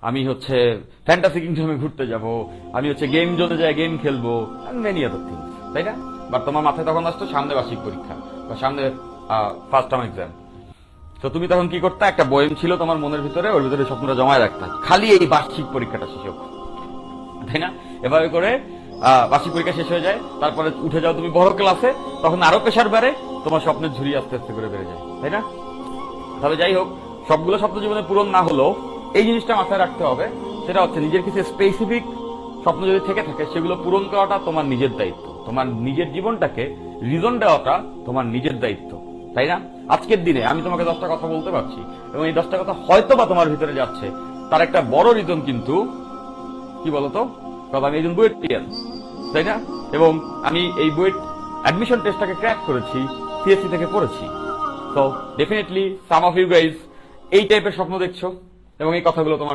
আমি হচ্ছে ফ্যান্টাসি কিংডমে ঘুরতে যাব, আমি হচ্ছে গেম জোনে যায় গেম খেলবো, মেনি আদার থিংস, তাই না? বাট তোমার মাথায় তখন আসতো সামনে বার্ষিক পরীক্ষা বা সামনে ফার্স্ট টার্ম এক্সাম। তো তুমি তখন কি করতে, একটা বয়াম ছিল তোমার মনের ভিতরে, ওর ভিতরে স্বপ্নটা জমায় রাখতা, খালি এই বার্ষিক পরীক্ষাটা শেষ হোক, তাই না? এভাবে করে বার্ষিক পরীক্ষা শেষ হয়ে যায়, তারপরে উঠে যাও তুমি বড় ক্লাসে, তখন আরো প্রেশার বেড়ে, তোমার স্বপ্নের ঝুড়ি আস্তে আস্তে করে বেড়ে যায়, তাই না? তবে যাই হোক, সবগুলো স্বপ্ন জীবনে পূরণ না হলেও এই জিনিসটা মাথায় রাখতে হবে, সেটা হচ্ছে নিজের কিছু স্পেসিফিক স্বপ্ন যদি থেকে থাকে সেগুলো পূরণ করাটা তোমার নিজের দায়িত্ব, তোমার নিজের জীবনটাকে রিজন দেওয়াটা তোমার নিজের দায়িত্ব, তাই না? আজকের দিনে আমি তোমাকে 10টা কথা বলতে পারছি এবং এই 10টা কথা হয়তো বা তোমার ভিতরে যাচ্ছে, তার একটা বড় রিজন কিন্তু কি বলতো, কারণ আমি একজন বুয়েট টিয়ার, তাই না? এবং আমি এই বুয়েট অ্যাডমিশন টেস্টটাকে ক্র্যাক করেছি, সিএসসি থেকে পড়েছি। So definitely some of you guys এই টাইপের স্বপ্ন দেখছো এবং এই কথাগুলো তোমার